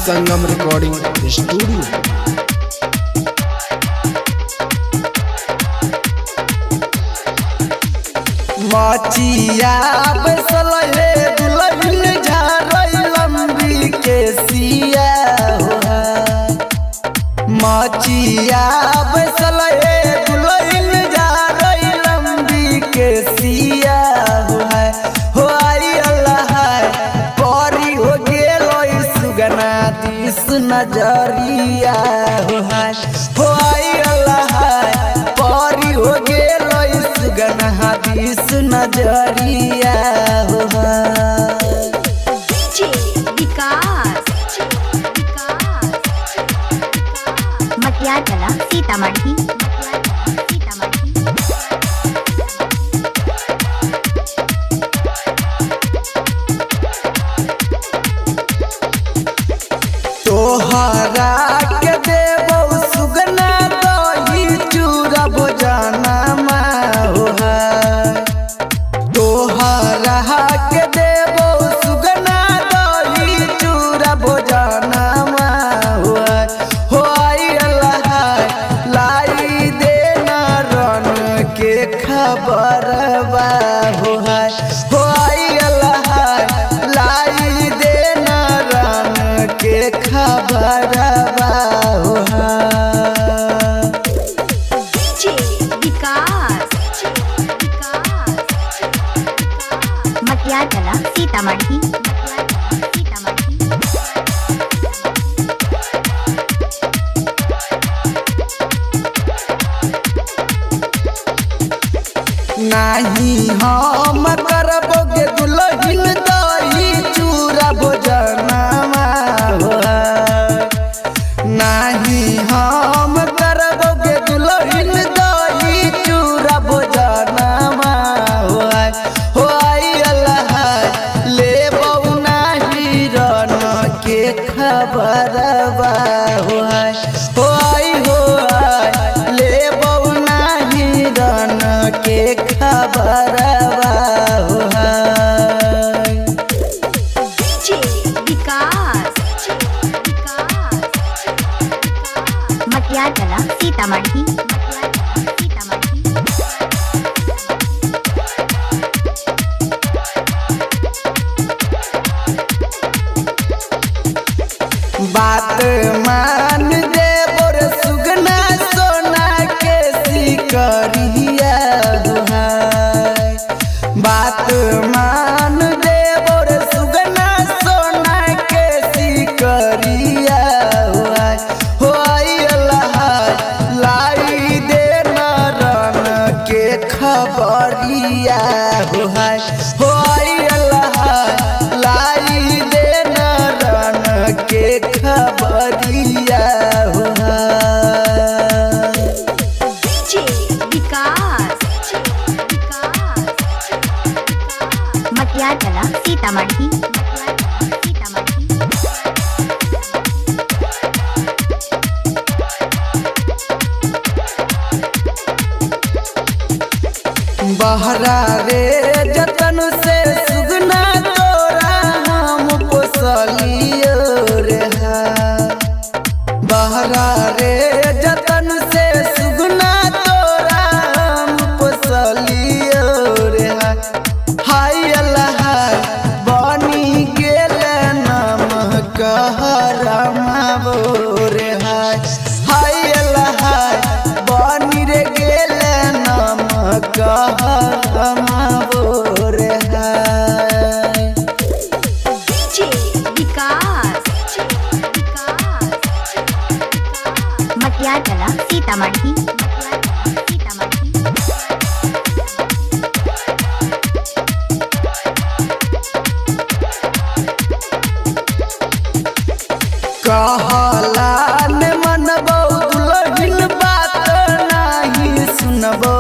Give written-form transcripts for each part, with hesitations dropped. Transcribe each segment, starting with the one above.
संगम recording studio. मचिया बसल हे दुल्हन झारई लंबी के सिया मचिया बसल हे दुल्हन झारई लंबी के सिया हो आई अल्लाह परी हो गेलो सुगना दिस नजरिया हो आई अल्लाह परी हो गेलो सुगना दिस नजरिया मटियाला सीतामढ़ी तोहरा के देबो सुगना दही चूड़ा भोजना तोहरा के देबो सुगना दही चूड़ा भोजना हो आई अल्लाह लाई देना रन के खबर हो आई अल्लाह लाई देना रन के खबर मटियाला सीतामढ़ी नाही हम करबोगे दुल्हन दही चूड़ा भोजना नाही हम करबोगे दुल्हन दही चूड़ा भोजना हो आई अल्लाह ले बउना हिरन के खबर हो आई ले बउना हिरन के खबर मटियाला सीतामढ़ी बात मान देबो रे सुगना सोना के सिकरिया बात मान देबो रे सुगना सोना के सिकरिया हो आई अल्लाह लाई देना रन के खबरिया हो आई अल्लाह लाई देना रन के खबरिया मटियाला सीतामढ़ी बहरा रे जतन से सुगना तोरा हम पोसलियो रे बहरा रे जतन से सुगना तोरा हम पोसलियो रे हाय अल्लाह बनी गेल नाम कहरमा रे हाय अल्लाह बनी रे गेल नाम कहरमा रे मटियाला सीतामढ़ी कहला ने मनबो दुल्हन बात नहीं सुनबो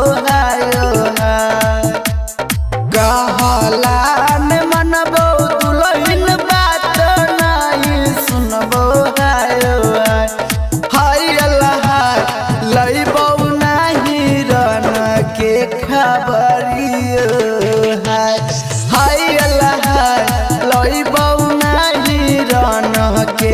कहला ने मनबो दुल्हन बात नहीं सुनबो हाय अल्लाह लइबो नहीं रन के खबरियो हाय अल्लाह लइबो नहीं रन के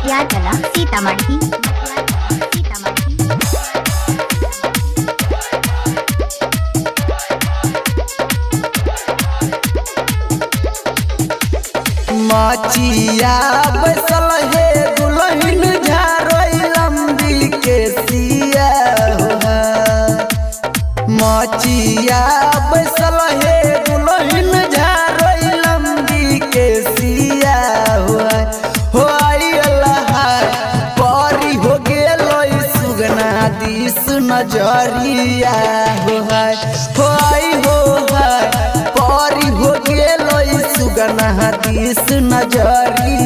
मटियार कला सीतामढ़ी। मचिया बसल हे दुल्हन झारोई लंबी के सिया मचिया बसल हे दुल्हन झारोई लंबी के सिया हो आई अल्लाह परी हो गेलो सुगना दिस नजरिया हो आई हो परी हो गेलो सुगना दिस नजरिया